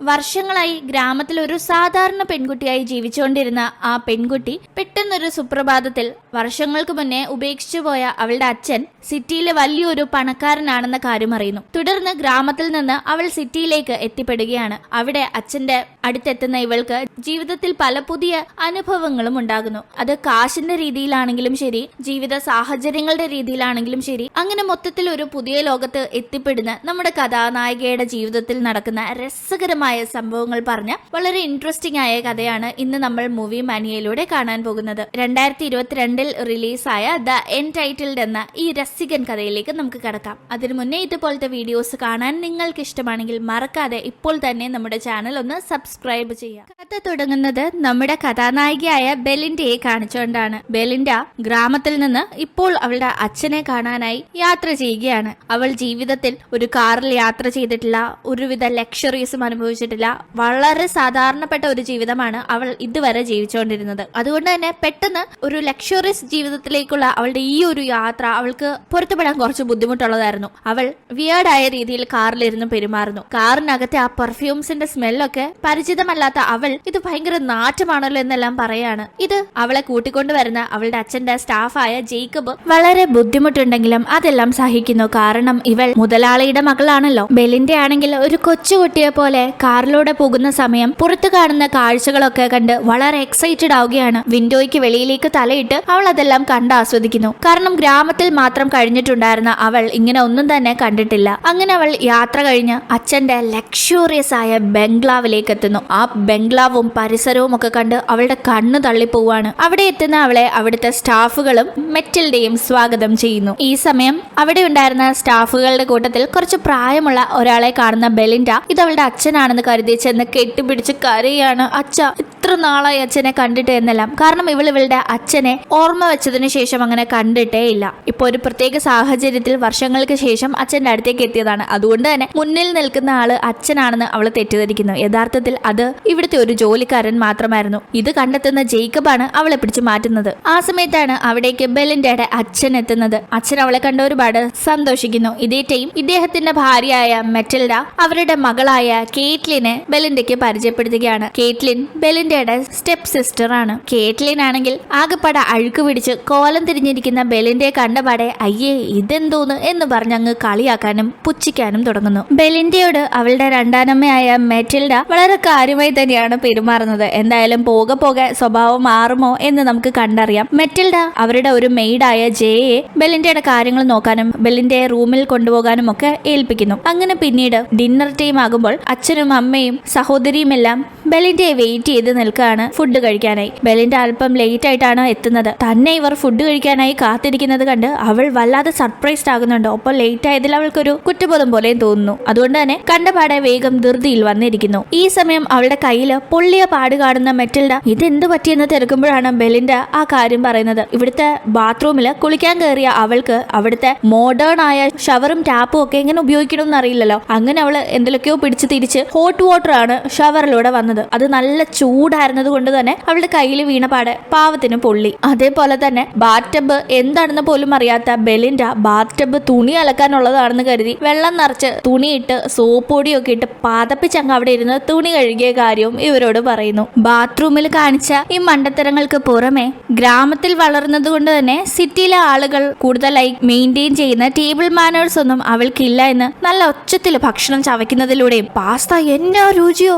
വർഷങ്ങളായി ഗ്രാമത്തിൽ ഒരു സാധാരണ പെൺകുട്ടിയായി ജീവിച്ചുകൊണ്ടിരുന്ന ആ പെൺകുട്ടി പെട്ടെന്നൊരു സുപ്രഭാതത്തിൽ വർഷങ്ങൾക്ക് മുന്നേ ഉപേക്ഷിച്ചു പോയ അവളുടെ അച്ഛൻ സിറ്റിയിലെ വലിയൊരു പണക്കാരനാണെന്ന കാര്യം അറിയുന്നു. തുടർന്ന് ഗ്രാമത്തിൽ നിന്ന് അവൾ സിറ്റിയിലേക്ക് എത്തിപ്പെടുകയാണ്. അവിടെ അച്ഛന്റെ അടുത്തെത്തുന്ന ഇവൾക്ക് ജീവിതത്തിൽ പല പുതിയ അനുഭവങ്ങളും ഉണ്ടാകുന്നു. അത് കാശിന്റെ രീതിയിലാണെങ്കിലും ശരി, ജീവിത സാഹചര്യങ്ങളുടെ രീതിയിലാണെങ്കിലും ശരി, അങ്ങനെ മൊത്തത്തിൽ ഒരു പുതിയ ലോകത്ത് എത്തിപ്പെടുന്ന നമ്മുടെ കഥാനായികയുടെ ജീവിതത്തിൽ നടക്കുന്ന രസകരമായ സംഭവങ്ങൾ പറഞ്ഞ വളരെ ഇൻട്രസ്റ്റിംഗ് ആയ കഥയാണ് ഇന്ന് നമ്മൾ മൂവി മാനിയയിലൂടെ കാണാൻ പോകുന്നത്. 2022 റിലീസായ ദ എൻടൈറ്റിൽഡ് എന്ന ഈ രസികൻ കഥയിലേക്ക് നമുക്ക് കടക്കാം. അതിനു മുന്നേ ഇതുപോലത്തെ വീഡിയോസ് കാണാൻ നിങ്ങൾക്ക് ഇഷ്ടമാണെങ്കിൽ മറക്കാതെ ഇപ്പോൾ തന്നെ നമ്മുടെ ചാനൽ ഒന്ന് സബ്സ്ക്രൈബ് ചെയ്യാം. കഥ തുടങ്ങുന്നത് നമ്മുടെ കഥാനായികയായ ബെലിൻഡയെ കാണിച്ചുകൊണ്ടാണ്. ബെലിൻഡ ഗ്രാമത്തിൽ നിന്ന് ഇപ്പോൾ അവളുടെ അച്ഛനെ കാണാനായി യാത്ര ചെയ്യുകയാണ്. അവൾ ജീവിതത്തിൽ ഒരു കാറിൽ യാത്ര ചെയ്തിട്ടില്ല, ഒരുവിധ ലക്ഷറീസും അനുഭവിച്ചിട്ടില്ല. വളരെ സാധാരണപ്പെട്ട ഒരു ജീവിതമാണ് അവൾ ഇതുവരെ ജീവിച്ചുകൊണ്ടിരുന്നത്. അതുകൊണ്ട് തന്നെ പെട്ടെന്ന് ഒരു ലക്ഷറീസ് ജീവിതത്തിലേക്കുള്ള അവളുടെ ഈ ഒരു യാത്ര അവൾക്ക് പൊരുത്തപ്പെടാൻ കുറച്ച് ബുദ്ധിമുട്ടുള്ളതായിരുന്നു. അവൾ വിയേർഡായ രീതിയിൽ കാറിലിരുന്ന് പെരുമാറുന്നു. കാറിനകത്തെ ആ പെർഫ്യൂംസിന്റെ സ്മെല്ലൊക്കെ പരിചിതമല്ലാത്ത അവൾ ഇത് ഭയങ്കര നാറ്റമാണല്ലോ എന്നെല്ലാം പറയാണ്. ഇത് അവളെ കൂട്ടിക്കൊണ്ടുവരുന്ന അവളുടെ അച്ഛന്റെ സ്റ്റാഫായ ജേക്കബ് വളരെ ബുദ്ധിമുട്ടുണ്ടെങ്കിലും അതെല്ലാം സഹിക്കുന്നു. കാരണം ഇവൾ മുതലാളിയുടെ മകളാണല്ലോ. ബെലിന്റെ ആണെങ്കിൽ ഒരു കൊച്ചുകുട്ടിയെ പോലെ കാറിലൂടെ പോകുന്ന സമയം പുറത്തു കാണുന്ന കാഴ്ചകളൊക്കെ കണ്ട് വളരെ എക്സൈറ്റഡ് ആവുകയാണ്. വിൻഡോയ്ക്ക് വെളിയിലേക്ക് തലയിട്ട് അവൾ അതെല്ലാം കണ്ട് ആസ്വദിക്കുന്നു. കാരണം ഗ്രാമത്തിൽ മാത്രം കഴിഞ്ഞിട്ടുണ്ടായിരുന്ന അവൾ ഇങ്ങനെ ഒന്നും തന്നെ കണ്ടിട്ടില്ല. അങ്ങനെ അവൾ യാത്ര കഴിഞ്ഞ് അച്ഛന്റെ ലക്ഷൂറിയസ് ആയ ബംഗ്ലാവിലേക്ക് എത്തുന്നു. ആ ബംഗ്ലാവും പരിസരവും ഒക്കെ കണ്ട് അവളുടെ കണ്ണ് തള്ളിപ്പോവാണ്. അവിടെ എത്തുന്ന അവളെ അവിടുത്തെ സ്റ്റാഫുകളും മെറ്റിൽഡയും സ്വാഗതം ചെയ്യുന്നു. ഈ സമയം അവിടെ ഉണ്ടായിരുന്ന സ്റ്റാഫുകളുടെ കൂട്ടത്തിൽ കുറച്ച് പ്രായമുള്ള ഒരാളെ കാണുന്ന ബെലിൻഡ ഇത് അവളുടെ അച്ഛനാണെന്ന് കരുതി ചെന്ന് കെട്ടിപ്പിടിച്ച് കരയാണ്. അച്ഛ, ഇത്ര നാളായി അച്ഛനെ കണ്ടിട്ട് എന്നെല്ലാം. കാരണം ഇവളുടെ അച്ഛനെ ഓർമ്മ വെച്ചതിന് ശേഷം അങ്ങനെ കണ്ടിട്ടേ ഇല്ല. ഇപ്പൊ ഒരു പ്രത്യേക സാഹചര്യത്തിൽ വർഷങ്ങൾക്ക് ശേഷം അച്ഛന്റെ അടുത്തേക്ക് എത്തിയതാണ്. അതുകൊണ്ട് തന്നെ മുന്നിൽ നിൽക്കുന്ന ആള് അച്ഛനാണെന്ന് അവൾ തെറ്റിദ്ധരിക്കുന്നു. യഥാർത്ഥത്തിൽ അത് ഇവിടുത്തെ ഒരു ജോലിക്കാരൻ മാത്രമായിരുന്നു. ഇത് കണ്ടെത്തുന്ന ജേക്കബാണ് അവളെ പിടിച്ചു മാറ്റുന്നത്. ആ സമയത്താണ് അവിടേക്ക് ബെലിൻഡയുടെ അച്ഛൻ എത്തുന്നത്. അച്ഛൻ അവളെ കണ്ട ഒരുപാട് സന്തോഷിക്കുന്നു. ഇതേ ടൈം ഇദ്ദേഹത്തിന്റെ ഭാര്യയായ മെറ്റിൽഡ അവരുടെ മകളായ കേറ്റ്ലിനെ ബെലിൻഡയ്ക്ക് പരിചയപ്പെടുത്തുകയാണ്. കേറ്റ്ലിൻ ബെലിൻഡയുടെ സ്റ്റെപ്പ് സിസ്റ്റർ ആണ്. കേറ്റ്ലിൻ ആണെങ്കിൽ ആകെപ്പാടെ അഴുക്ക് പിടിച്ച് കോലം തിരിഞ്ഞിരിക്കുന്ന ബെലിൻഡയെ കണ്ടപാടെ അയ്യേ ഇതെന്തോന്ന് എന്ന് പറഞ്ഞ് അങ്ങ് കളിയാക്കാനും പുച്ഛിക്കാനും തുടങ്ങുന്നു. ബെലിൻഡയോട് അവളുടെ രണ്ടാനമ്മയായ മെറ്റിൽഡ വളരെ കാര്യമായി തന്നെയാണ് പെരുമാറുന്നത്. എന്തായാലും പോകെ പോകെ സ്വഭാവം മാറുമോ എന്ന് നമുക്ക് കണ്ടറിയാം. മെറ്റിൽഡ അവരുടെ ഒരു മെയ്ഡായ ജയയെ ബെലിൻഡയുടെ കാര്യങ്ങൾ നോക്കാനും ബെലിൻഡയെ റൂമിൽ കൊണ്ടുപോകാനും ഒക്കെ ഏൽപ്പിക്കുന്നു. അങ്ങനെ പിന്നീട് ഡിന്നർ ടൈം ആകുമ്പോൾ അച്ഛനും അമ്മയും സഹോദരിയും എല്ലാം ബെലിൻഡയെ വെയിറ്റ് ചെയ്ത് നിൽക്കുകയാണ് ഫുഡ് കഴിക്കാനായി. ബെലിൻഡ അല്പം ലേറ്റ് ആയിട്ടാണ് എത്തുന്നത്. തന്നെ ഇവർ ഫുഡ് കഴിക്കാനായി കാത്തിരിക്കുന്നത് കണ്ട് അവൾ വല്ലാതെ സർപ്രൈസ്ഡ് ആകുന്നുണ്ട്. ഒപ്പം ലേറ്റ് ആയതിൽ അവൾക്കൊരു കുറ്റബോധം പോലെയും തോന്നുന്നു. അതുകൊണ്ട് തന്നെ കണ്ടപാടെ വേഗം ധൃതിയിൽ വന്നിരിക്കുന്നു. ഈ സമയം അവളുടെ കയ്യില് പൊള്ളിയ പാട് കാണുന്ന മെറ്റിൽഡ ഇതെന്ത് പറ്റിയെന്ന് തിരക്കുമ്പോഴാണ് ബെലിൻഡ ആ കാര്യം പറയുന്നത്. ഇവിടുത്തെ ബാത്റൂമിൽ കുളിക്കാൻ കയറിയ അവൾക്ക് അവിടുത്തെ മോഡേൺ ആയ ഷവറും ടാപ്പും ഒക്കെ എങ്ങനെ ഉപയോഗിക്കണമെന്ന് അറിയില്ലല്ലോ. അങ്ങനെ അവള് എന്തിലൊക്കെയോ പിടിച്ച് തിരിച്ച് ഹോട്ട് വാട്ടർ ആണ് ഷവറിലൂടെ വന്നത്. അത് നല്ല ചൂടായിരുന്നത് കൊണ്ട് തന്നെ അവളുടെ കയ്യിൽ വീണ പാടെ പാവത്തിന് പൊള്ളി. അതേപോലെ തന്നെ ബാത്ടബ് എന്താണെന്ന് പോലും അറിയാത്ത ബെലിൻഡ ബാത്ടബ് തുണി അലക്കാനുള്ളതാണെന്ന് കരുതി വെള്ളം നിറച്ച് തുണിയിട്ട് സോപ്പ് പൊടിയൊക്കെ ഇട്ട് പതപ്പിച്ചങ്ങ് അവിടെ ഇരുന്ന് തുണി കഴുകിയ കാര്യവും ഇവരോട് പറയുന്നു. ബാത്റൂമിൽ കാണിച്ച ഈ മണ്ടത്തരങ്ങൾക്ക് പുറമെ ഗ്രാമത്തിൽ വളർന്നത് കൊണ്ട് തന്നെ സിറ്റിയിലെ ആളുകൾ കൂടുതലായി മെയിൻറ്റെയിൻ ചെയ്യുന്ന ടേബിൾ മാനേഴ്സ് ഒന്നും അവൾക്കില്ല എന്ന് നല്ല ഒച്ചത്തിൽ ഭക്ഷണം ചവയ്ക്കുന്നതിലൂടെയും പാസ്ത എന്നാ രുചിയോ,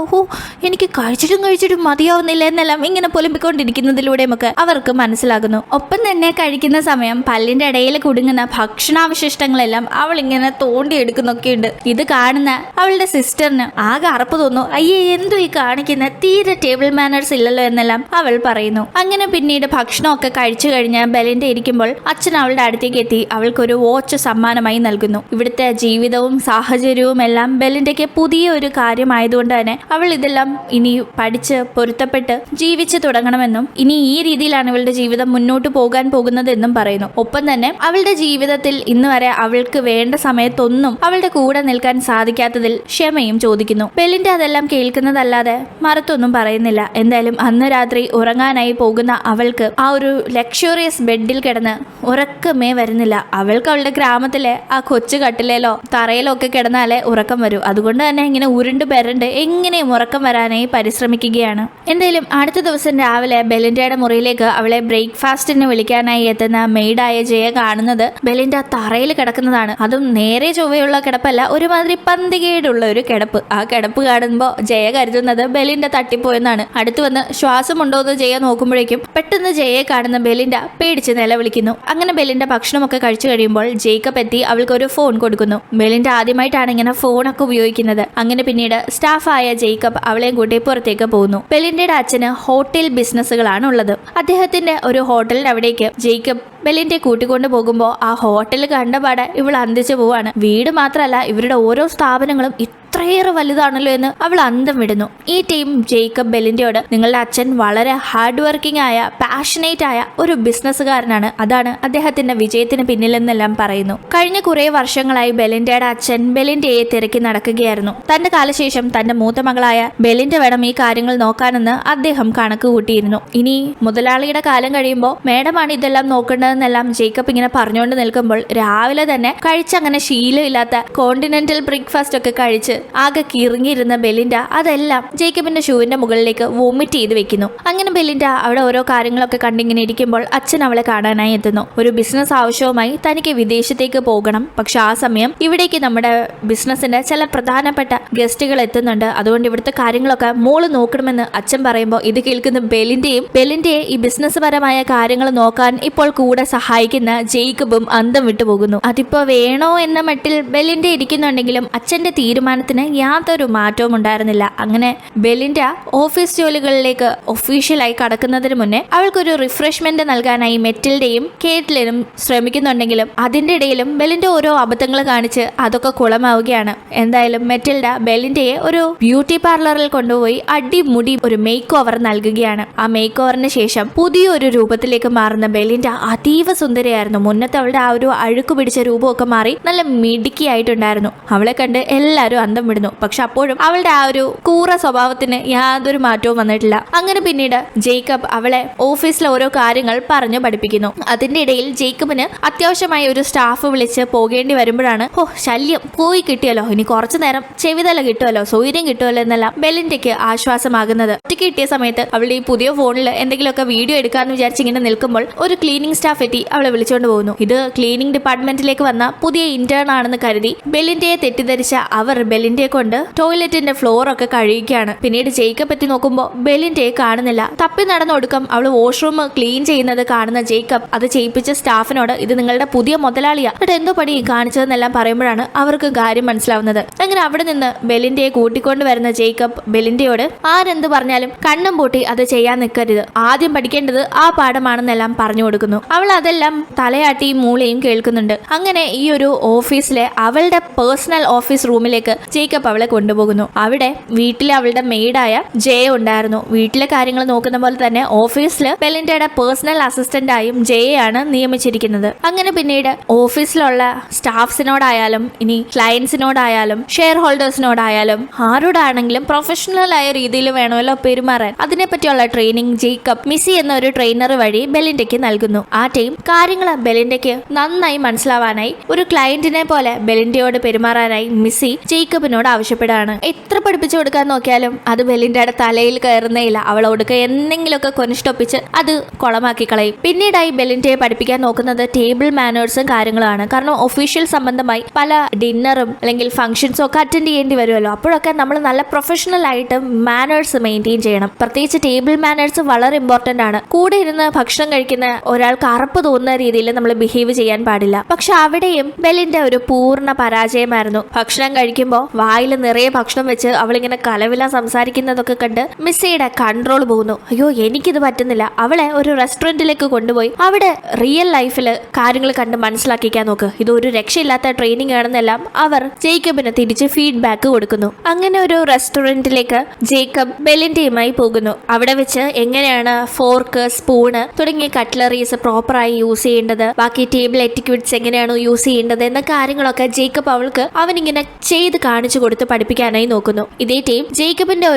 എനിക്ക് കഴിച്ചിട്ടും മതിയാവുന്നില്ല എന്നെല്ലാം ഇങ്ങനെ പൊലിമ്പിക്കൊണ്ടിരിക്കുന്നതിലൂടെയും ഒക്കെ അവർക്ക് മനസ്സിലാകുന്നു. ഒപ്പം തന്നെ കഴിക്കുന്ന സമയം പല്ലിന്റെ ഇടയിൽ കുടുങ്ങുന്ന ഭക്ഷണാവശിഷ്ടങ്ങളെല്ലാം അവൾ ഇങ്ങനെ തോണ്ടിയെടുക്കുന്നൊക്കെയുണ്ട്. ഇത് കാണുന്ന അവളുടെ സിസ്റ്ററിന് ആകെ അറപ്പ് തോന്നുന്നു. അയ്യേ എന്തു ഈ കാണിക്കുന്ന, തീരെ ടേബിൾ മാനേഴ്സ് ഇല്ലല്ലോ എന്നെല്ലാം അവൾ പറയുന്നു. അങ്ങനെ പിന്നീട് ഭക്ഷണമൊക്കെ കഴിച്ചു കഴിഞ്ഞ് ബെലിൻഡ ഇരിക്കുമ്പോൾ അച്ഛൻ അവളുടെ അടുത്തേക്ക് എത്തി അവൾക്കൊരു വാച്ച് സമ്മാനമായി നൽകുന്നു. ഇവിടുത്തെ ജീവിതവും സാഹചര്യവും എല്ലാം ബെലിൻഡയ്ക്ക് പുതിയ ഒരു കാര്യമായതുകൊണ്ട് തന്നെ അവൾ ഇതെല്ലാം ഇനി പഠിച്ച് പൊരുത്തപ്പെട്ട് ജീവിച്ചു തുടങ്ങണമെന്നും ഇനി ഈ രീതിയിലാണ് ഇവളുടെ ജീവിതം മുന്നോട്ട് പോകാൻ പോകുന്നതെന്നും പറയുന്നു. ഒപ്പം തന്നെ അവളുടെ ജീവിതത്തിൽ ഇന്ന് വരെ അവൾക്ക് വേണ്ട സമയത്തൊന്നും അവളുടെ കൂടെ നിൽക്കാൻ സാധിക്കാത്തതിൽ ക്ഷമയും ചോദിക്കുന്നു. ബെലിൻഡ അതെല്ലാം കേൾക്കുന്നതല്ലാതെ മറുത്തൊന്നും പറയുന്നില്ല. എന്തായാലും അന്ന് രാത്രി ഉറങ്ങാനായി പോകുന്ന അവൾക്ക് ആ ഒരു ലക്ഷറിയസ് ബെഡിൽ കിടന്ന് ഉറക്കമേ വരുന്നില്ല. അവൾക്ക് അവളുടെ ഗ്രാമത്തിലെ ആ കൊച്ചു കട്ടിലേലോ തറയിലോ ഒക്കെ കിടന്നാലേ ഉറക്കം വരൂ. അതുകൊണ്ട് തന്നെ ഇങ്ങനെ ഉരുണ്ട് പെരണ്ട് എങ്ങനെയും ഉറക്കം വരാനായി പരിശ്രമിക്കുകയാണ്. എന്തായാലും അടുത്ത ദിവസം രാവിലെ ബെലിൻഡയുടെ മുറിയിലേക്ക് അവളെ ബ്രേക്ക്ഫാസ്റ്റിന് വിളിക്കാനായി എത്തുന്ന മെയ്ഡായ ജയ കാണുന്നത് ബെലിൻഡ തറയിൽ കിടക്കുന്നതാണ്. അതും നേരെ ചൊവ്വയുള്ള കിടപ്പല്ല, ഒരുമാതിരി പന്തികേടുള്ള ഒരു കിടപ്പ്. ആ കിടപ്പ് കാണുമ്പോൾ ജയ കരുതുന്നത് ബെലിൻഡ തട്ടിപ്പോയെന്നാണ്. അടുത്ത് വന്ന് ശ്വാസമുണ്ടോ എന്ന് ജയ നോക്കുമ്പോഴേക്കും പെട്ടെന്ന് ജയയെ കാണുന്ന ബെലിൻഡ പേടിച്ച് നിലവിളിക്കുന്നു. അങ്ങനെ ബെലിൻഡ ഭക്ഷണമൊക്കെ കഴിച്ചു കഴിയുമ്പോൾ ജേക്കബ് എത്തി അവൾക്ക് ഒരു ഫോൺ കൊടുക്കുന്നു. ബെലിൻഡ ആദ്യമായിട്ടാണ് ഇങ്ങനെ ഫോണൊക്കെ ഉപയോഗിക്കുന്നത്. അങ്ങനെ പിന്നീട് സ്റ്റാഫായ ജേക്കബ് അവളെയും കൂട്ടി പുറത്തേക്ക് പോകുന്നു. ബെലിൻഡയുടെ അച്ഛന് ഹോട്ടൽ ബിസിനസ്സുകളാണ് ഉള്ളത്. അദ്ദേഹത്തിന്റെ ഒരു ഹോട്ടലിന്റെ അവിടേക്ക് ജേക്കബ് ബെലിൻഡയെ കൂട്ടിക്കൊണ്ടു പോകുമ്പോൾ ആ ഹോട്ടൽ കണ്ടപാടെ ഇവൾ അന്തിച്ചു പോവാണ്. വീട് മാത്രമല്ല, ഇവരുടെ ഓരോ സ്ഥാപനങ്ങളും ഇത്രയേറെ വലുതാണല്ലോ എന്ന് അവൾ അന്തം വിടുന്നു. ഈ ടീം ജേക്കബ് ബെലിൻഡയോട് നിങ്ങളുടെ അച്ഛൻ വളരെ ഹാർഡ് വർക്കിംഗ് ആയ പാഷനേറ്റ് ആയ ഒരു ബിസിനസ്സുകാരനാണ്, അതാണ് അദ്ദേഹത്തിന്റെ വിജയത്തിന് പിന്നിലെന്നെല്ലാം പറയുന്നു. കഴിഞ്ഞ കുറെ വർഷങ്ങളായി ബെലിൻഡയുടെ അച്ഛൻ ബെലിൻഡയെ തിരക്കി നടക്കുകയായിരുന്നു. തന്റെ കാലശേഷം തന്റെ മൂത്ത മകളായ ബെലിൻഡ വേണം ഈ കാര്യങ്ങൾ നോക്കാനെന്ന് അദ്ദേഹം കണക്ക് കൂട്ടിയിരുന്നു. ഇനി മുതലാളിയുടെ കാലം കഴിയുമ്പോൾ മേഡമാണ് ഇതെല്ലാം നോക്കേണ്ടതെന്നെല്ലാം ജേക്കബ് ഇങ്ങനെ പറഞ്ഞുകൊണ്ട് നിൽക്കുമ്പോൾ രാവിലെ തന്നെ കഴിച്ചങ്ങനെ ശീലമില്ലാത്ത കോണ്ടിനെന്റൽ ബ്രേക്ക്ഫാസ്റ്റ് ഒക്കെ കഴിച്ച് ആകെ കിറങ്ങിയിരുന്ന ബെലിൻഡ അതെല്ലാം ജേക്കബിന്റെ ഷൂവിന്റെ മുകളിലേക്ക് വോമിറ്റ് ചെയ്ത് വെക്കുന്നു. അങ്ങനെ ബെലിൻഡ അവിടെ ഓരോ കാര്യങ്ങളൊക്കെ കണ്ടിങ്ങനെ ഇരിക്കുമ്പോൾ അച്ഛൻ അവളെ കാണാനായി എത്തുന്നു. ഒരു ബിസിനസ് ആവശ്യവുമായി തനിക്ക് വിദേശത്തേക്ക് പോകണം, പക്ഷെ ആ സമയം ഇവിടേക്ക് നമ്മുടെ ബിസിനസിന്റെ ചില പ്രധാനപ്പെട്ട ഗസ്റ്റുകൾ എത്തുന്നുണ്ട്, അതുകൊണ്ട് ഇവിടുത്തെ കാര്യങ്ങളൊക്കെ മോള് നോക്കണമെന്ന് അച്ഛൻ പറയുമ്പോൾ ഇത് കേൾക്കുന്ന ബെലിൻഡയെ ഈ ബിസിനസ് പരമായ കാര്യങ്ങൾ നോക്കാൻ ഇപ്പോൾ കൂടെ സഹായിക്കുന്ന ജേക്കബും അന്തം വിട്ടുപോകുന്നു. അതിപ്പോ വേണോ എന്ന മട്ടിൽ ബെലിൻഡ ഇരിക്കുന്നുണ്ടെങ്കിലും അച്ഛന്റെ തീരുമാനത്തിന് യാതൊരു മാറ്റവും ഉണ്ടായിരുന്നില്ല. അങ്ങനെ ബെലിൻഡ ഓഫീസ് ജോലികളിലേക്ക് ഒഫീഷ്യലായി കടക്കുന്നതിന് മുന്നേ അവൾക്കൊരു റിഫ്രഷ്മെന്റ് നൽകാനായി മെറ്റിൽഡയും കേറ്റ്ലിനും ശ്രമിക്കുന്നുണ്ടെങ്കിലും അതിന്റെ ഇടയിലും ബെലിൻഡ ഓരോ അബദ്ധങ്ങൾ കാണിച്ച് അതൊക്കെ കുളമാവുകയാണ്. എന്തായാലും മെറ്റിൽഡ ബെലിൻഡയെ ഒരു ബ്യൂട്ടി പാർലറിൽ കൊണ്ടുപോയി അടിമുടി ഒരു മേക്ക് ഓവർ നൽകുകയാണ്. ആ മേക്ക് ഓവറിന് ശേഷം പുതിയൊരു രൂപത്തിലേക്ക് മാറുന്ന ബെലിൻഡ അതീവ സുന്ദരിയായിരുന്നു. മുന്നത്തെ അവളുടെ ആ ഒരു അഴുക്ക് പിടിച്ച രൂപമൊക്കെ മാറി നല്ല മിടുക്കിയായിട്ടുണ്ടായിരുന്നു. അവളെ കണ്ട് എല്ലാവരും അന്തം വിടുന്നു. പക്ഷെ അപ്പോഴും അവളുടെ ആ ഒരു കൂറ സ്വഭാവത്തിന് യാതൊരു മാറ്റവും വന്നിട്ടില്ല. അങ്ങനെ പിന്നീട് ജേക്കബ് അവളെ ഓഫീസിലെ ഓരോ കാര്യങ്ങൾ പറഞ്ഞു പഠിപ്പിക്കുന്നു. അതിന്റെ ഇടയിൽ ജേക്കബിന് അത്യാവശ്യമായി ഒരു സ്റ്റാഫ് വിളിച്ച് പോകേണ്ടി വരുമ്പോഴാണ് ശല്യം പോയി കിട്ടിയല്ലോ, ഇനി കുറച്ചു നേരം ചെവിതല കിട്ടുമല്ലോ, സൗകര്യം കിട്ടുമല്ലോ എന്നെല്ലാം ബെലിൻഡയ്ക്ക് ആശ്വാസമാകുന്നത്. ഒറ്റയ്ക്ക് കിട്ടിയ സമയത്ത് അവളുടെ ഈ പുതിയ ഫോണിൽ എന്തെങ്കിലുമൊക്കെ വീഡിയോ എടുക്കാന്ന് വിചാരിച്ച് ഇങ്ങനെ നിൽക്കുമ്പോൾ ഒരു ക്ലീനിങ് സ്റ്റാഫ് എത്തി അവളെ വിളിച്ചുകൊണ്ട് പോകുന്നു. ഇത് ക്ലീനിങ് ഡിപ്പാർട്ട്മെന്റിലേക്ക് വന്ന പുതിയ ഇന്റേൺ ആണെന്ന് കരുതി ബെലിൻഡയെ തെറ്റിദ്ധരിച്ച അവർ ബെലിൻഡയെ കൊണ്ട് ടോയ്ലറ്റിന്റെ ഫ്ലോർ ഒക്കെ കഴിയുകയാണ്. പിന്നീട് ജേക്കബ് എത്തി നോക്കുമ്പോൾ ബെലിൻഡയെ കാണുന്നില്ല. തപ്പി നടന്നൊടുക്കം അവള് വാഷ്റൂം ക്ലീൻ ചെയ്യുന്നത് കാണുന്ന ജേക്കബ് അത് ചെയ്യിപ്പിച്ച സ്റ്റാഫിനോട് ഇത് നിങ്ങളുടെ പുതിയ മുതലാളിയാ, എന്നിട്ട് എന്തോ പണി കാണിച്ചതെന്നെല്ലാം പറയുമ്പോഴാണ് അവർക്ക് കാര്യം മനസ്സിലാവുന്നത്. അങ്ങനെ അവിടെ നിന്ന് ബെലിൻഡയെ കൂട്ടിക്കൊണ്ട് വരുന്ന ജേക്കബ് ബെലിൻഡയോട് ആരെന്ത് പറഞ്ഞാലും കണ്ണും പൂട്ടി അത് ചെയ്യാൻ നിൽക്കരുത്, ആദ്യം പഠിക്കേണ്ടത് ആ പാഠമാണെന്നെല്ലാം പറഞ്ഞു കൊടുക്കുന്നു. അവൾ അതെല്ലാം തലയാട്ടിയും മൂളയും കേൾക്കുന്നുണ്ട്. അങ്ങനെ ഈ ഒരു ഓഫീസിലെ അവളുടെ പേഴ്സണൽ ഓഫീസ് റൂമിലേക്ക് ജേക്കബ് അവളെ കൊണ്ടുപോകുന്നു. അവിടെ വീട്ടിലെ അവളുടെ മെയ്ഡായ ജയ ഉണ്ടായിരുന്നു. വീട്ടിലെ കാര്യങ്ങൾ നോക്കുന്ന പോലെ തന്നെ ഓഫീസിൽ ബെലിൻഡയുടെ പേഴ്സണൽ അസിസ്റ്റന്റായും ജയയാണ് നിയമിച്ചിരിക്കുന്നത്. അങ്ങനെ പിന്നീട് ഓഫീസിലുള്ള സ്റ്റാഫ്സിനോടായാലും ഇനി ക്ലയൻസിനോടായാലും ഷെയർ ഹോൾഡേഴ്സിനോടായാലും ആരോടാണെങ്കിലും പ്രൊഫഷണൽ ആയ രീതിയിൽ വേണമല്ലോ പെരുമാറാൻ. അതിനെപ്പറ്റിയുള്ള ട്രെയിനിങ് ജേക്കബ് മിസ്സി എന്ന ഒരു ട്രെയിനർ വഴി ബെലിൻഡയ്ക്ക് നൽകുന്നു. ആ ടീം കാര്യങ്ങൾ ബെലിൻഡയ്ക്ക് നന്നായി മനസ്സിലാവാനായി ഒരു ക്ലയന്റിനെ പോലെ ബെലിൻഡയോട് പെരുമാറാനായി മിസ്സി ജേക്കബിനോട് ആവശ്യപ്പെടുകയാണ്. എത്ര പഠിപ്പിച്ചു കൊടുക്കാൻ നോക്കിയാലും അത് ബെലിൻഡയുടെ തലയിൽ കയറുന്നേയില്ല. അവളോടൊക്കെ എന്തെങ്കിലുമൊക്കെ കൊനിഷ്ടൊപ്പിച്ച് അത് കുളമാക്കി കളയും. പിന്നീടായി ബെലിൻഡയെ പഠിപ്പിക്കാൻ നോക്കുന്നത് ടേബിൾ മാനേഴ്സും കാര്യങ്ങളാണ്. കാരണം ഒഫീഷ്യൽ സംബന്ധമായി പല ഡിന്നറും അല്ലെങ്കിൽ ഫംഗ്ഷൻസും ഒക്കെ അറ്റൻഡ് ചെയ്യേണ്ടി വരുമല്ലോ. അപ്പോഴൊക്കെ നമ്മൾ നല്ല പ്രൊഫഷണൽ ആയിട്ട് മാനേഴ്സ് മെയിൻറ്റെയിൻ ചെയ്യണം. പ്രത്യേകിച്ച് ടേബിൾ മാനേഴ്സ് വളരെ ഇമ്പോർട്ടന്റ് ആണ്. കൂടെ ഇരുന്ന് ഭക്ഷണം കഴിക്കുന്ന ഒരാൾക്ക് അറപ്പ് തോന്നുന്ന രീതിയിൽ നമ്മൾ ബിഹേവ് ചെയ്യാൻ പാടില്ല. പക്ഷെ അവിടെയും ബെലിൻഡ ഒരു പൂർണ്ണ പരാജയമായിരുന്നു. ഭക്ഷണം കഴിക്കുമ്പോൾ വായിൽ നിറയെ ഭക്ഷണം വെച്ച് അവളിങ്ങനെ കലവില സംസാരിക്കുന്നതൊക്കെ കണ്ട് മിസ്സയുടെ കൺട്രോൾ പോകുന്നു. അയ്യോ എനിക്കിത് പറ്റുന്നില്ല. അവളെ ഒരു റെസ്റ്റോറന്റിലേക്ക് കൊണ്ടുപോയി അവിടെ റിയൽ ലൈഫിൽ കാര്യങ്ങൾ കണ്ട് മനസ്സിലാക്കിക്കാൻ നോക്ക്. ഇത് ഒരു രക്ഷയില്ലാത്ത ട്രെയിനിങ് ആണെന്നെല്ലാം അവർ ജേക്കബിന് തിരിച്ച് ഫീഡ്ബാക്ക് കൊടുക്കുന്നു. അങ്ങനെ ഒരു റെസ്റ്റോറന്റിലേക്ക് ജേക്കബ് ബെലിൻഡയുമായി പോകുന്നു. അവിടെ വെച്ച് എങ്ങനെയാണ് ഫോർക്ക്, സ്പൂണ് തുടങ്ങിയ കട്ട്ലറീസ് പ്രോപ്പറായി യൂസ് ചെയ്യേണ്ടത്, ബാക്കി ടേബിൾ എറ്റിക്യൂട്ട്സ് എങ്ങനെയാണ് യൂസ് ചെയ്യേണ്ടത് എന്ന കാര്യങ്ങളൊക്കെ ജേക്കബ് അവനിങ്ങനെ ചെയ്ത് കാണിച്ചു കൊടുത്ത് പഠിപ്പിക്കാനായി നോക്കുന്നു. ഇതേ ടൈം ജേക്കബിന്റെ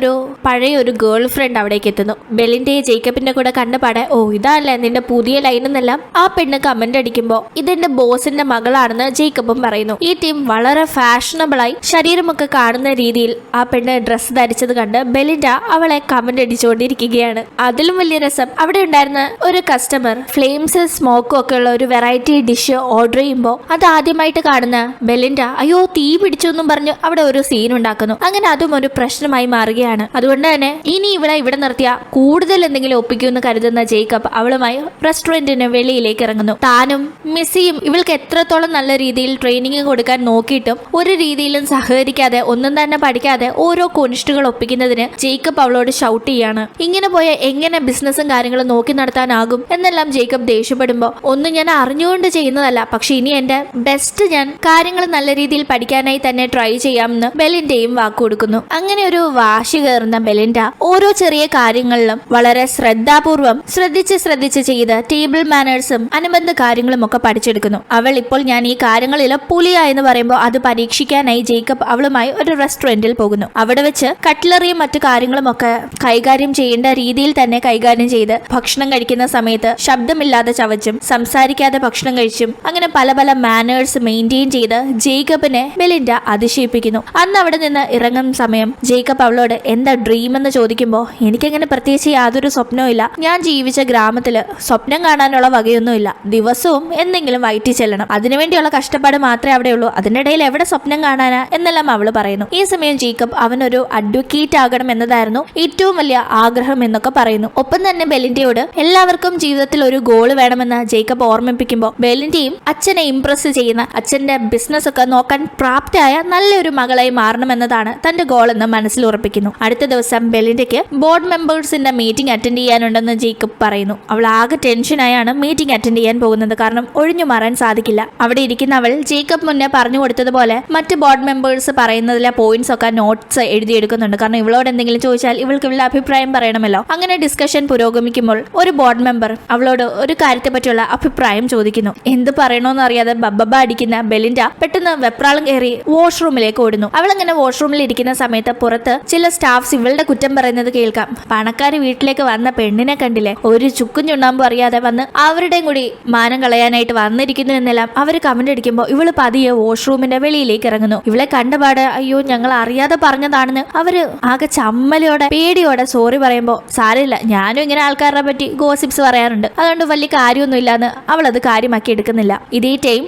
പഴയ ഒരു ഗേൾ ഫ്രണ്ട് അവിടേക്ക് എത്തുന്നു. ബെലിൻഡയെ ജേക്കബിന്റെ കൂടെ കണ്ടപാടെ ഓ ഇതല്ലേ നിന്റെ പുതിയ ലൈൻ എന്നെല്ലാം ആ പെണ്ണ് കമന്റ് അടിക്കുമ്പോ ഇതെന്റെ ബോസിന്റെ മകളാണെന്ന് ജേക്കബും പറയുന്നു. ഈ ടീം വളരെ ഫാഷനബിളായി ശരീരമൊക്കെ കാണുന്ന രീതിയിൽ ആ പെണ്ണ് ഡ്രസ്സ് ധരിച്ചത് കണ്ട് ബെലിൻഡ അവളെ കമന്റ് അടിച്ചുകൊണ്ടിരിക്കുകയാണ്. അതിലും വലിയ രസം അവിടെ ഉണ്ടായിരുന്ന ഒരു കസ്റ്റമർ ഫ്ലെയിംസ് സ്മോക്കും ഒക്കെ ഉള്ള ഒരു വെറൈറ്റി ഡിഷ് ഓർഡർ ചെയ്യുമ്പോൾ അത് ആദ്യമായിട്ട് കാണുന്ന ബെലിൻഡ അയ്യോ തീ പിടിച്ചു എന്നും പറഞ്ഞ് അവിടെ ഒരു സീൻ ഉണ്ടാക്കുന്നു. അങ്ങനെ അതും ഒരു പ്രശ്നമായി മാറുകയാണ്. അതുകൊണ്ട് തന്നെ ഇനി ഇവിടെ നിർത്തിയ കൂടുതൽ എന്തെങ്കിലും ഒപ്പിക്കുമെന്ന് കരുതുന്ന ജേക്കബ് അവളുമായി റെസ്റ്റോറന്റിന് വെളിയിലേക്ക് ഇറങ്ങുന്നു. താനും മിസ്സിയും ഇവൾക്ക് എത്രത്തോളം നല്ല രീതിയിൽ ട്രെയിനിങ് കൊടുക്കാൻ നോക്കിയിട്ടും ഒരു രീതിയിലും സഹകരിക്കാതെ ഒന്നും തന്നെ പഠിക്കാതെ ഓരോ കൊനിഷ്ടുകൾ ഒപ്പിക്കുന്നതിന് ജേക്കബ് അവളോട് ഷൗട്ട് ചെയ്യാണ്. ഇങ്ങനെ പോയ എങ്ങനെ ബിസിനസ്സും കാര്യങ്ങളും നോക്കി നടത്താനാകും എന്നെല്ലാം ജേക്കബ് ദേഷ്യപ്പെടുമ്പോൾ ഒന്നും ഞാൻ അറിഞ്ഞുകൊണ്ട് ചെയ്യുന്നതല്ല, പക്ഷെ ഇനി എന്റെ ബെസ്റ്റ് ഞാൻ കാര്യങ്ങൾ നല്ല രീതിയിൽ പഠിക്കാനായി തന്നെ ട്രൈ ചെയ്യാമെന്ന് ബെലിൻഡയും വാക്കുകൊടുക്കുന്നു. അങ്ങനെ ഒരു വാശി കയറുന്ന ബെലിൻഡ ഓരോ ചെറിയ കാര്യങ്ങളിലും വളരെ ശ്രദ്ധാപൂർവം ശ്രദ്ധിച്ച് ചെയ്ത് ടേബിൾ മാനേഴ്സും അനുബന്ധ കാര്യങ്ങളും ഒക്കെ പഠിച്ചെടുക്കുന്നു. അവൾ ഇപ്പോൾ ഞാൻ ഈ കാര്യങ്ങളിൽ പുലിയ എന്ന് പറയുമ്പോൾ അത് പരീക്ഷിക്കാനായി ജേക്കബ് അവളുമായി ഒരു റെസ്റ്റോറന്റിൽ പോകുന്നു. അവിടെ വെച്ച് കട്ട്ലറിയും മറ്റു കാര്യങ്ങളും ഒക്കെ കൈകാര്യം ചെയ്യേണ്ട രീതിയിൽ തന്നെ കൈകാര്യം ചെയ്ത് ഭക്ഷണം കഴിക്കുന്ന സമയത്ത് ശബ്ദമില്ലാതെ ചവച്ചും സംസാരിക്കാതെ ഭക്ഷണം കഴിച്ചും അങ്ങനെ പല പല മാനേഴ്സ് മെയിൻറ്റെയിൻ ചെയ്ത് ജേക്കബിനെ ബെലിൻഡ അതിശയിപ്പിക്കുന്നു. അന്ന് അവിടെ നിന്ന് ഇറങ്ങുന്ന സമയം ജേക്കബ് അവളോട് എന്താ ഡ്രീം എന്ന് ചോദിക്കുമ്പോൾ എനിക്കങ്ങനെ പ്രത്യേകിച്ച് യാതൊരു സ്വപ്നവും ഇല്ല. ഞാൻ ജീവിച്ച ഗ്രാമത്തില് സ്വപ്നം കാണാനുള്ള വകയൊന്നുമില്ല. ദിവസവും എന്തെങ്കിലും വയറ്റി ചെല്ലണം, അതിനുവേണ്ടിയുള്ള കഷ്ടപ്പാട് മാത്രമേ അവിടെ ഉള്ളൂ. അതിനിടയിൽ എവിടെ സ്വപ്നം കാണാനാ എന്നെല്ലാം അവള് പറയുന്നു. ഈ സമയം ജേക്കബ് അവനൊരു അഡ്വക്കേറ്റ് ആകണം എന്നതായിരുന്നു ഏറ്റവും വലിയ ആഗ്രഹം എന്നൊക്കെ പറയുന്നു. ഒപ്പം തന്നെ ബെലിൻഡയോട് എല്ലാവർക്കും ജീവിതത്തിൽ ഒരു ഗോള് വേണമെന്ന് ജേക്കബ് ഓർമ്മിപ്പിക്കുമ്പോൾ ബെലിൻഡയും അച്ഛനെ ഇംപ്രസ് ചെയ്യുന്ന അച്ഛന്റെ ബിസിനസ് ഒക്കെ നോക്കാൻ പ്രാപ്തയായ നല്ലൊരു മകളായി മാറണമെന്നതാണ് തന്റെ ഗോൾ എന്ന് മനസ്സിൽ ഉറപ്പിക്കുന്നു. അടുത്ത ദിവസം ബെലിൻഡയ്ക്ക് ബോർഡ് മെമ്പേഴ്സിന്റെ മീറ്റിംഗ് അറ്റൻഡ് ചെയ്യാനുണ്ടെന്ന് ജേക്കബ് പറയുന്നു. അവൾ ആകെ ടെൻഷനായാണ് മീറ്റിംഗ് അറ്റൻഡ് ചെയ്യാൻ പോകുന്നത്. കാരണം ഒഴിഞ്ഞു മാറാൻ സാധിക്കില്ല. അവിടെ ഇരിക്കുന്ന അവൾ ജേക്കബ് മുന്നേ പറഞ്ഞു കൊടുത്തതുപോലെ മറ്റ് ബോർഡ് മെമ്പേഴ്സ് പറയുന്നതിലെ പോയിന്റ്സ് ഒക്കെ നോട്ട്സ് എഴുതിയെടുക്കുന്നുണ്ട്. കാരണം ഇവളോട് എന്തെങ്കിലും ചോദിച്ചാൽ ഇവൾക്ക് ഇവളുടെ അഭിപ്രായം പറയണമല്ലോ. അങ്ങനെ ഡിസ്കഷൻ പുരോഗമിക്കുമ്പോൾ ഒരു ബോർഡ് മെമ്പർ അവളോട് ഒരു കാര്യത്തെ പറ്റിയുള്ള അഭിപ്രായം ചോദിക്കുന്നു. എന്ത് പറയണോന്ന് അറിയാതെ ബബ്ബ അടിക്കുന്ന ബെലിൻഡ പെട്ടെന്ന് വെപ്രാളം കയറി വാഷ്റൂമിലേക്ക് ഓടുന്നു. അവളങ്ങനെ വാഷ്റൂമിൽ ഇരിക്കുന്ന സമയത്ത് പുറത്ത് ചില സ്റ്റാഫ്സ് ഇവളുടെ കുറ്റം പറയുന്നത് കേൾക്കാം. പണക്കാരി വീട്ടിലേക്ക് വന്ന പെണ്ണിനെ കണ്ടില്ലേ, ഒരു ചുക്കും ചുണ്ണാമ്പും അറിയാതെ വന്ന് അവരുടെയും കൂടി മാനം കളയാനായിട്ട് വന്നിരിക്കുന്നു എന്നെല്ലാം അവർ കമന്റ് അടിക്കുമ്പോൾ ഇവള് പതിയെ വാഷ്റൂമിന്റെ വെളിയിലേക്ക് ഇറങ്ങുന്നു. ഇവളെ കണ്ടപാട് അയ്യോ ഞങ്ങൾ അറിയാതെ പറഞ്ഞതാണെന്ന് അവര് ആകെ ചമ്മലോടെ പേടിയോടെ സോറി പറയുമ്പോൾ സാരമില്ല, ഞാനും ഇങ്ങനെ ആൾക്കാരുടെ പറ്റി ഗോസിപ്സ് പറയാറുണ്ട്, അതുകൊണ്ട് വലിയ കാര്യമൊന്നും ഇല്ലാന്ന് അവൾ അത് കാര്യമാക്കി എടുക്കുന്നില്ല. ഇതേ ടൈം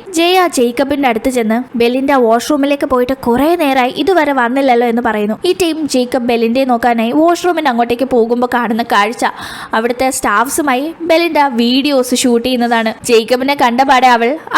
ജേക്കബിന്റെ അടുത്ത് ചെന്ന് ബെലിൻഡ വാഷ്റൂമിലേക്ക് പോയിട്ട് കുറെ നേരമായി ഇതുവരെ വന്നില്ലല്ലോ എന്ന് പറയുന്നു. ഈ ടൈം ജേക്കബ് ബെലിൻഡയെ നോക്കാനായി വാഷ്റൂമിന് അങ്ങോട്ടേക്ക് പോകുമ്പോൾ കാണുന്ന കാഴ്ച അവിടുത്തെ സ്റ്റാഫ്സുമായി ബെലിൻഡ വീഡിയോസ് ഷൂട്ട് ചെയ്യുന്നതാണ്. ജേക്കബിനെ കണ്ടപാടെ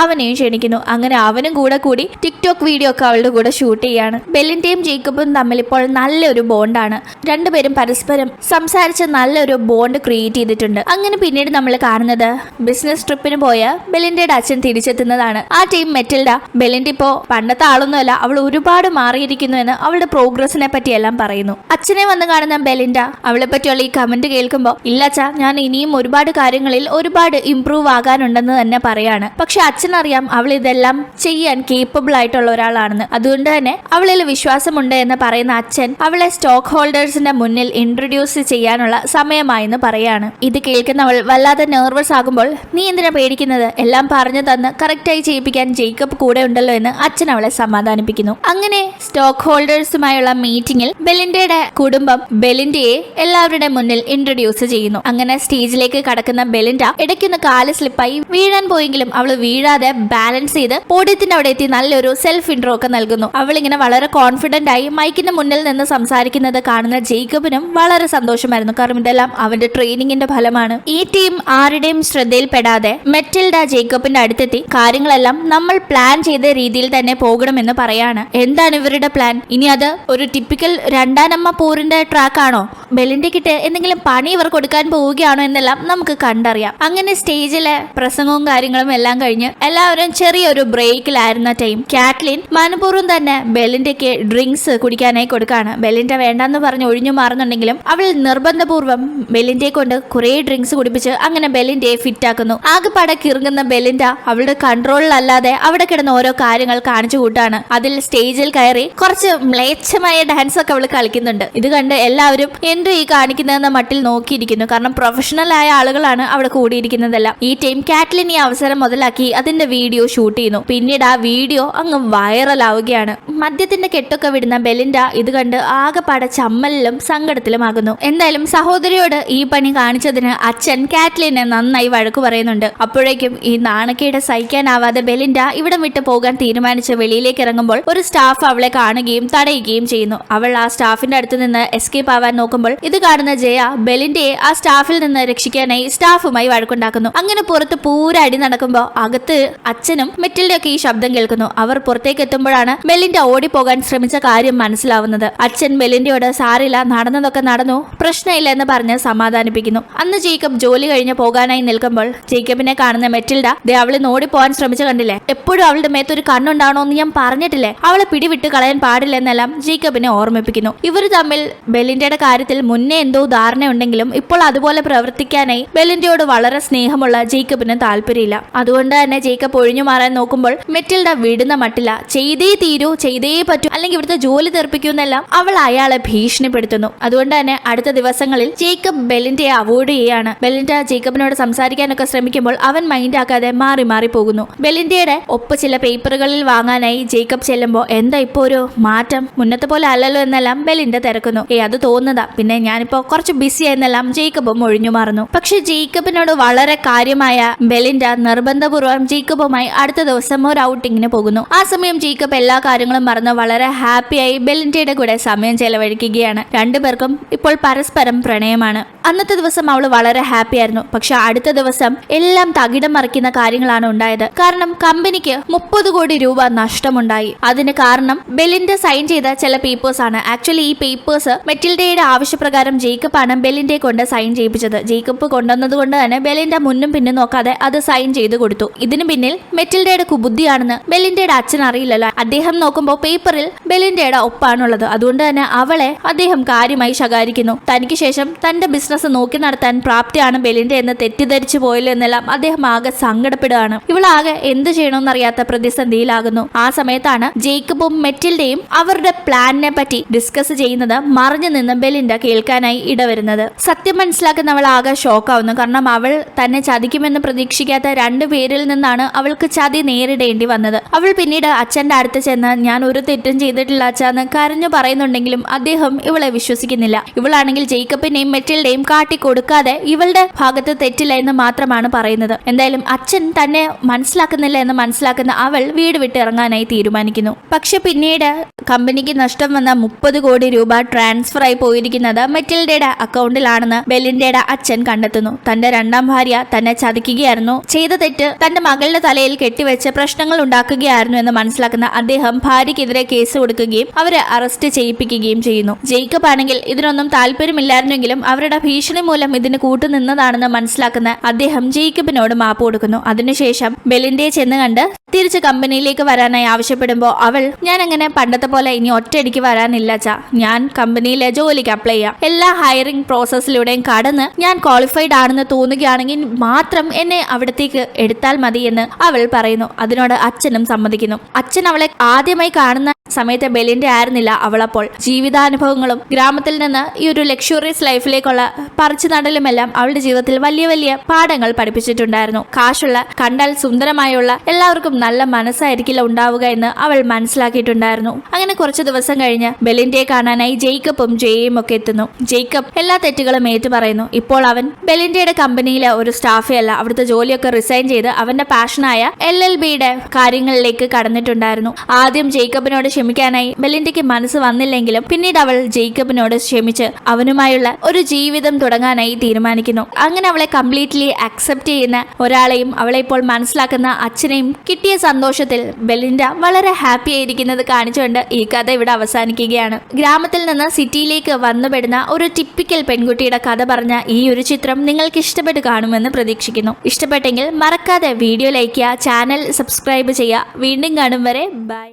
അവനെയും ക്ഷണിക്കുന്നു. അങ്ങനെ അവനും കൂടി ടിക്ടോക്ക് വീഡിയോ ഒക്കെ അവളുടെ കൂടെ ഷൂട്ട് ചെയ്യാണ്. ബെലിൻഡയും ജേക്കബും തമ്മിൽ ഇപ്പോൾ നല്ലൊരു ബോണ്ടാണ്. രണ്ടുപേരും പരസ്പരം സംസാരിച്ച് നല്ലൊരു ബോണ്ട് ക്രിയേറ്റ് ചെയ്തിട്ടുണ്ട്. അങ്ങനെ പിന്നീട് നമ്മൾ കാണുന്നത് ബിസിനസ് ട്രിപ്പിന് പോയ ബെലിൻഡയുടെ അച്ഛൻ തിരിച്ചെത്തുന്നതാണ്. ആ ടീം മെറ്റിൽഡ ബെലിൻഡ ഇപ്പോ പണ്ടത്തെ ആളൊന്നുമല്ല, അവൾ ഒരുപാട് മാറിയിരിക്കുന്നു എന്ന് അവളുടെ പ്രോഗ്രസിനെ പറ്റി എല്ലാം പറയുന്നു. അച്ഛനെ വന്ന് കാണുന്ന ബെലിൻഡ അവളെ പറ്റിയുള്ള ഈ കമന്റ് കേൾക്കുമ്പോൾ ഇല്ലച്ചാ ഞാൻ ഇനിയും ഒരുപാട് കാര്യങ്ങളിൽ ഒരുപാട് ഇംപ്രൂവ് ആകാനുണ്ടെന്ന് തന്നെ പറയാണ്. പക്ഷെ അച്ഛനറിയാം അവൾ ഇതെല്ലാം ചെയ്യാൻ കേപ്പബിൾ ആയിട്ടുള്ള ഒരാളാണെന്ന്. അതുകൊണ്ട് തന്നെ അവളിൽ വിശ്വാസമുണ്ട് എന്ന് പറയുന്ന അച്ഛൻ അവളെ സ്റ്റോക്ക് ഹോൾഡേഴ്സിന്റെ മുന്നിൽ ഇൻട്രൊഡ്യൂസ് ചെയ്യാനുള്ള സമയമായെന്ന് പറയാണ്. ഇത് കേൾക്കുന്നവൾ വല്ലാതെ നെർവസ് ആകുമ്പോൾ നീ എന്തിനാ പേടിക്കുന്നത്, എല്ലാം പറഞ്ഞു തന്ന് കറക്റ്റായി ചെയ്യിപ്പിക്കാൻ ജേക്കബ് കൂടെ ഉണ്ടല്ലോ എന്ന് അച്ഛൻ അവളെ സമാധാനിപ്പിക്കുന്നു. അങ്ങനെ സ്റ്റോക്ക് ഹോൾഡേഴ്സുമായുള്ള മീറ്റിംഗിൽ ബെലിൻഡയുടെ കുടുംബം ബെലിൻഡയെ എല്ലാവരുടെ മുന്നിൽ ഇൻട്രൊഡ്യൂസ് ചെയ്യുന്നു. അങ്ങനെ സ്റ്റേജിലേക്ക് കടക്കുന്ന ബെലിൻഡ ഇടയ്ക്കൊന്ന് കാല് സ്ലിപ്പായി വീഴാൻ പോയെങ്കിലും അവൾ വീഴാതെ ബാലൻസ് ചെയ്ത് പോഡിയത്തിന്റെ അവിടെ എത്തി നല്ലൊരു സെൽഫ് ഇൻട്രോ ഒക്കെ നൽകുന്നു. അവൾ ഇങ്ങനെ വളരെ കോൺഫിഡന്റ് ആയി മൈക്കിന്റെ മുന്നിൽ നിന്ന് സംസാരിക്കുന്നത് കാണുന്ന ജേക്കബിനും വളരെ സന്തോഷമായിരുന്നു. കാരണം ഇതെല്ലാം അവന്റെ ട്രെയിനിങ്ങിന്റെ ഫലമാണ്. ഈ ടീം ആരുടെയും ശ്രദ്ധയിൽപ്പെടാതെ മെറ്റിൽഡ ജേക്കബിന്റെ അടുത്തെത്തി കാര്യങ്ങളെല്ലാം നമ്മൾ പ്ലാൻ ചെയ്ത രീതിയിൽ തന്നെ പോകണമെന്ന് പറയാണ്. എന്താ എന്താണ് ഇവരുടെ പ്ലാൻ? ഇനി അത് ഒരു ടിപ്പിക്കൽ രണ്ടാനമ്മ പോരിന്റെ ട്രാക്കാണോ? ബെലിൻഡയ്ക്കിട്ട് എന്തെങ്കിലും പണി ഇവർ കൊടുക്കാൻ പോവുകയാണോ എന്നെല്ലാം നമുക്ക് കണ്ടറിയാം. അങ്ങനെ സ്റ്റേജിലെ പ്രസംഗവും കാര്യങ്ങളും എല്ലാം കഴിഞ്ഞ് എല്ലാവരും ചെറിയൊരു ബ്രേക്കിലായിരുന്ന ടൈം കാറ്റ്ലിൻ മനഃപൂർവ്വം തന്നെ ബെലിൻഡയ്ക്ക് ഡ്രിങ്ക്സ് കുടിക്കാനായി കൊടുക്കാണ്. ബെലിൻഡ വേണ്ടെന്ന് പറഞ്ഞ് ഒഴിഞ്ഞു മാറുന്നുണ്ടെങ്കിലും അവൾ നിർബന്ധപൂർവ്വം ബെലിൻഡയെ കൊണ്ട് കുറെ ഡ്രിങ്ക്സ് കുടിപ്പിച്ച് അങ്ങനെ ബെലിൻഡയെ ഫിറ്റാക്കുന്നു. ആകെപ്പാടെ കിറുങ്ങുന്ന ബെലിൻഡ അവളുടെ കൺട്രോളിലല്ലാതെ അവിടെ കിടന്ന് ഓരോ കാര്യങ്ങൾ കാണിച്ചു കൂട്ടാണ്. അതിൽ സ്റ്റേജിൽ കയറി കുറച്ച് മ്ലേച്ഛമായ ഡാൻസ് ഒക്കെ അവൾ കളിക്കുന്നുണ്ട്. ഇത് കണ്ട് എല്ലാവരും എന്തോ ഈ കാണിക്കുന്നതെന്ന മട്ടിൽ നോക്കിയിരിക്കുന്നു. കാരണം പ്രൊഫഷണൽ ആയ ആളുകളാണ് അവിടെ കൂടിയിരിക്കുന്നതെല്ലാം. ഈ ടൈം കാറ്റ്ലിൻ ഈ അവസരം മുതലാക്കി അതിന്റെ വീഡിയോ ഷൂട്ട് ചെയ്യുന്നു. പിന്നീട് ആ വീഡിയോ അങ്ങ് വൈറലാവുകയാണ്. മദ്യത്തിന്റെ കെട്ടൊക്കെ വിടുന്ന ബെലിൻഡ ഇത് കണ്ട് ആകെപ്പാടെ ചമ്മലിലും സങ്കടത്തിലുമാകുന്നു. എന്തായാലും സഹോദരിയോട് ഈ പണി കാണിച്ചതിന് അച്ഛൻ കാറ്റ്ലിനെ നന്നായി വഴക്കു പറയുന്നുണ്ട്. അപ്പോഴേക്കും ഈ നാണക്കേട് സഹിക്കാനാവാതെ ബെലിൻഡ ഇവിടം വിട്ട് പോകാൻ തീരുമാനിച്ച് വെളിയിലേക്ക് ഇറങ്ങുമ്പോൾ ഒരു സ്റ്റാഫ് അവളെ കാണുകയും തടയുകയും ചെയ്യുന്നു. അവൾ ആ സ്റ്റാഫിന്റെ അടുത്ത് നിന്ന് എസ്കേപ്പ് ആവാൻ നോക്കുമ്പോൾ ഇത് കാണുന്ന ജയ ബെലിൻഡയെ ആ സ്റ്റാഫിൽ നിന്ന് രക്ഷിക്കാനായി സ്റ്റാഫുമായി വഴക്കുണ്ടാക്കുന്നു. അങ്ങനെ പുറത്ത് പൂര അടി നടക്കുമ്പോൾ അകത്ത് അച്ഛനും മെറ്റിൽഡയൊക്കെ ഈ ശബ്ദം കേൾക്കുന്നു. അവർ പുറത്തേക്ക് എത്തുമ്പോഴാണ് ബെലിൻഡ ഓടിപ്പോകാൻ ശ്രമിച്ച കാര്യം മനസ്സിലാവുന്നത്. അച്ഛൻ ബെലിൻഡയോട് സാരില്ല, നടന്നതൊക്കെ നടന്നു, പ്രശ്നമില്ല എന്ന് പറഞ്ഞ് സമാധാനിപ്പിക്കുന്നു. അന്ന് ജേക്കബ് ജോലി കഴിഞ്ഞ് പോകാനായി നിൽക്കുമ്പോൾ ജേക്കബിനെ കാണുന്ന മെറ്റിൽഡ ദേ അവളെ ഓടിപ്പോവാൻ ശ്രമിച്ചു കണ്ടില്ലേ, എപ്പോഴും അവളുടെ മേത്തൊരു കണ്ണുണ്ടാണോ എന്ന് ഞാൻ പറഞ്ഞിട്ടില്ലേ, അവളെ പിടിവിട്ട് കളയാൻ പാടില്ല എന്നെല്ലാം ജേക്കബിനെ ഓർമ്മിപ്പിക്കുന്നു. ഇവർ തമ്മിൽ ബെലിൻഡയുടെ കാര്യത്തിൽ മുന്നേ എന്തോ ധാരണയുണ്ടെങ്കിലും ഇപ്പോൾ അതുപോലെ പ്രവർത്തിക്കാനായി ബെലിൻഡയോട് വളരെ സ്നേഹമുള്ള ജേക്കബിന് താല്പര്യമില്ല. അതുകൊണ്ട് തന്നെ ജേക്കബ് ഒഴിഞ്ഞു മാറാൻ നോക്കുമ്പോൾ മെറ്റിൽഡ വിടുന്ന മട്ടില്ല. ചെയ്തേ തീരൂ, ചെയ്തേ പറ്റൂ, അല്ലെങ്കിൽ ഇവിടുത്തെ ജോലി തീർപ്പിക്കുമെന്നെല്ലാം അവൾ അയാളെ ഭീഷണിപ്പെടുത്തുന്നു. അതുകൊണ്ട് തന്നെ അടുത്ത ദിവസങ്ങളിൽ ജേക്കബ് ബെലിൻഡയെ അവോയ്ഡ് ചെയ്യാണ്. ബെലിൻഡ ജേക്കബിനോട് സംസാരിക്കാനൊക്കെ ശ്രമിക്കുമ്പോൾ അവൻ മൈൻഡ് ആക്കാതെ മാറി മാറി പോകുന്നു. ബെലിൻഡയുടെ ഒപ്പ് ചില പേപ്പറുകളിൽ വാങ്ങാനായി ജേക്കബ് ചെല്ലുമ്പോൾ എന്താ ഇപ്പോ ഒരു മാറ്റം, മുന്നത്തെ പോലെ അല്ലല്ലോ എന്നെല്ലാം ബെലിൻഡ തിരക്കുന്നു. അത് തോന്നുന്നതാ, പിന്നെ ഞാനിപ്പോ കുറച്ച് ബിസി ആയെന്നെല്ലാം ജേക്കബും ഒഴിഞ്ഞു മാറുന്നു. പക്ഷെ ജേക്കബിനോട് വളരെ കാര്യമായ ബെലിൻഡ നിർബന്ധപൂർവ്വം ജേക്കബുമായി അടുത്ത ദിവസം ഒരു ഔട്ടിങ്ങിന് പോകുന്നു. ആ സമയം ജേക്കബ് എല്ലാ കാര്യങ്ങളും മറന്ന് വളരെ ഹാപ്പിയായി ബെലിൻഡയുടെ കൂടെ സമയം ചെലവഴിക്കുകയാണ്. രണ്ടുപേർക്കും ഇപ്പോൾ പരസ്പരം പ്രണയമാണ്. അന്നത്തെ ദിവസം അവൾ വളരെ ഹാപ്പി ആയിരുന്നു. പക്ഷെ അടുത്ത ദിവസം എല്ലാം തകിടം മറിക്കുന്ന കാര്യങ്ങളാണ് ഉണ്ടായത്. കാരണം കമ്പനിക്ക് 30 കോടി രൂപ നഷ്ടമുണ്ടായി. അതിന് കാരണം ബെലിൻഡ സൈൻ ചെയ്ത ചില പേപ്പേഴ്സ് ആണ്. ആക്ച്വലി ഈ പേപ്പേഴ്സ് മെറ്റിൽഡയുടെ ആവശ്യപ്രകാരം ജേക്കബ് ആണ് ബെലിൻഡയെ കൊണ്ട് സൈൻ ചെയ്യിപ്പിച്ചത്. ജേക്കബ് കൊണ്ടുവന്നത് കൊണ്ട് തന്നെ ബെലിൻഡ മുന്നും പിന്നും നോക്കാതെ അത് സൈൻ ചെയ്ത് കൊടുത്തു. ഇതിന് പിന്നിൽ മെറ്റിൽഡയുടെ കുബുദ്ധിയാണെന്ന് ബെലിൻഡയുടെ അച്ഛൻ അറിയില്ലല്ലോ. അദ്ദേഹം നോക്കുമ്പോൾ പേപ്പറിൽ ബെലിൻഡയുടെ ഒപ്പാണുള്ളത്. അതുകൊണ്ട് തന്നെ അവളെ അദ്ദേഹം കാര്യമായി ശകാരിക്കുന്നു. തനിക്ക് ശേഷം തന്റെ ബിസിനസ് നോക്കി നടത്താൻ പ്രാപ്തിയാണ് ബെലിൻഡ എന്ന് തെറ്റിദ്ധരിച്ചു പോയല്ലോ എന്നെല്ലാം അദ്ദേഹം ആകെ സങ്കടപ്പെടുകയാണ്. ഇവളാകെ എന്ത് ചെയ്യണമെന്നറിയാത്ത പ്രതിസന്ധിയിലാകുന്നു. ആ സമയത്താണ് ജേക്കബും മെറ്റിൽഡയും അവരുടെ പ്ലാനിനെ പറ്റി ഡിസ്കസ് ചെയ്യുന്നത് മറിഞ്ഞു നിന്ന് ബെലിൻഡ കേൾക്കാനായി ഇടവരുന്നത്. സത്യം മനസ്സിലാക്കുന്ന അവൾ ആകെ ഷോക്കാവുന്നു. കാരണം അവൾ തന്നെ ചതിക്കുമെന്ന് പ്രതീക്ഷിക്കാത്ത 2 പേരിൽ നിന്നാണ് അവൾക്ക് ചതി നേരിടേണ്ടി വന്നത്. അവൾ പിന്നീട് അച്ഛന്റെ അടുത്ത് ചെന്ന് ഞാൻ ഒരു തെറ്റും ചെയ്തിട്ടില്ല അച്ഛന്ന് കരഞ്ഞു പറയുന്നുണ്ടെങ്കിലും അദ്ദേഹം ഇവളെ വിശ്വസിക്കുന്നില്ല. ഇവളാണെങ്കിൽ ജേക്കബിനെയും മെറ്റിൽഡയും കാട്ടിക്കൊടുക്കാതെ ഇവളുടെ ഭാഗത്ത് തെറ്റില്ല എന്ന് മാത്രമാണ് പറയുന്നത്. എന്തായാലും അച്ഛൻ തന്നെ മനസ്സിലാക്കുന്നില്ല എന്ന് മനസ്സിലാക്കുന്ന അവൾ വീട് വിട്ട് ഇറങ്ങാനായി തീരുമാനിക്കുന്നു. പക്ഷെ പിന്നീട് കമ്പനിക്ക് നഷ്ടം വന്ന 30 കോടി രൂപ ട്രാൻസ്ഫർ ആയി പോയിരിക്കുന്നത് മെറ്റിൽഡയുടെ അക്കൗണ്ടിലാണെന്ന് ബെലിൻഡയുടെ അച്ഛൻ കണ്ടെത്തുന്നു. തന്റെ 2ാം ഭാര്യ തന്നെ ചതിക്കുകയായിരുന്നു, ചെയ്ത തെറ്റ് തന്റെ മകളുടെ തലയിൽ കെട്ടിവെച്ച് പ്രശ്നങ്ങൾ ഉണ്ടാക്കുകയായിരുന്നു എന്ന് മനസ്സിലാക്കുന്ന അദ്ദേഹം ഭാര്യയ്ക്കെതിരെ കേസ് കൊടുക്കുകയും അവരെ അറസ്റ്റ് ചെയ്യിപ്പിക്കുകയും ചെയ്യുന്നു. ജേക്കബ് ആണെങ്കിൽ ഇതിനൊന്നും താല്പര്യമില്ലായിരുന്നെങ്കിലും അവരുടെ ഭീഷണി മൂലം ഇതിന് കൂട്ടുനിന്നതാണെന്ന് മനസ്സിലാക്കുന്ന അദ്ദേഹം ജേക്കബിനോട് മാപ്പ് കൊടുക്കുന്നു. അതിനുശേഷം ബെലിൻഡയെ ചെന്ന് കണ്ട് തിരിച്ച് കമ്പനിയിലേക്ക് വരാനായി ആവശ്യപ്പെടുമ്പോൾ അവൾ ഞാൻ അങ്ങനെ പണ്ടത്തെ പോലെ ഇനി ഒറ്റയടിക്ക് വരാനില്ല ചാ, ഞാൻ കമ്പനിയിലെ ജോലിക്ക് അപ്ലൈ ചെയ്യാം, എല്ലാ ഹയറിംഗ് പ്രോസസ്സിലൂടെയും കടന്ന് ഞാൻ ക്വാളിഫൈഡ് ആണെന്ന് തോന്നുകയാണെങ്കിൽ മാത്രം എന്നെ അവിടത്തേക്ക് എടുത്താൽ മതി എന്ന് അവൾ പറയുന്നു. അതിനോട് അച്ഛനും സമ്മതിക്കുന്നു. അച്ഛൻ അവളെ ആദ്യമായി കാണുന്ന സമയത്തെ ബെലിൻഡ ആയിരുന്നില്ല അവളപ്പോൾ. ജീവിതാനുഭവങ്ങളും ഗ്രാമത്തിൽ നിന്ന് ഈ ഒരു ലക്ഷറിയസ് ലൈഫിലേക്കുള്ള പറിച്ചു നടലുമെല്ലാം അവളുടെ ജീവിതത്തിൽ വലിയ വലിയ പാഠങ്ങൾ പഠിപ്പിച്ചിട്ടുണ്ടായിരുന്നു. കാശുള്ള, കണ്ടാൽ സുന്ദരമായുള്ള എല്ലാവർക്കും നല്ല മനസ്സായിരിക്കില്ല ഉണ്ടാവുക എന്ന് അവൾ മനസ്സിലാക്കിയിട്ടുണ്ടായിരുന്നു. അങ്ങനെ കുറച്ച് ദിവസം കഴിഞ്ഞ് ബെലിൻഡയെ കാണാനായി ജേക്കബും ജയയും ഒക്കെ എത്തുന്നു. എത്തുന്നു. ജേക്കബ് എല്ലാ തെറ്റുകളും ഏറ്റു പറയുന്നു. ഇപ്പോൾ അവൻ ബെലിൻഡയുടെ കമ്പനിയിലെ ഒരു സ്റ്റാഫേ അല്ല, അവിടുത്തെ ജോലിയൊക്കെ റിസൈൻ ചെയ്ത് അവന്റെ പാഷനായ LLBയുടെ കാര്യങ്ങളിലേക്ക് കടന്നിട്ടുണ്ടായിരുന്നു. ആദ്യം ജേക്കബിനോട് ക്ഷമിക്കാനായി ബെലിൻഡയ്ക്ക് മനസ്സ് വന്നില്ലെങ്കിലും പിന്നീട് അവൾ ജേക്കബിനോട് ക്ഷമിച്ച് അവനുമായുള്ള ഒരു ജീവിതം തുടങ്ങാനായി തീരുമാനിക്കുന്നു. അങ്ങനെ അവളെ കംപ്ലീറ്റ്ലി അക്സെപ്റ്റ് ചെയ്യുന്ന ഒരാളെയും അവളെ ഇപ്പോൾ മനസ്സിലാക്കുന്ന അച്ഛനെയും കിട്ടിയ സന്തോഷത്തിൽ ബെലിൻഡ വളരെ ഹാപ്പി ആയിരിക്കുന്നത് കാണിച്ചുകൊണ്ട് ഈ കഥ ഇവിടെ അവസാനിക്കുകയാണ്. ഗ്രാമത്തിൽ നിന്ന് സിറ്റിയിലേക്ക് വന്നുപെടുന്ന ഒരു ടിപ്പിക്കൽ പെൺകുട്ടിയുടെ കഥ പറഞ്ഞ ഈ ഒരു ചിത്രം നിങ്ങൾക്ക് ഇഷ്ടപ്പെട്ട് കാണുമെന്ന് പ്രതീക്ഷിക്കുന്നു. ഇഷ്ടപ്പെട്ടെങ്കിൽ മറക്കാതെ വീഡിയോ ലൈക്ക് ചെയ്യുക, ചാനൽ സബ്സ്ക്രൈബ് ചെയ്യുക. വീണ്ടും കാണും വരെ ബൈ.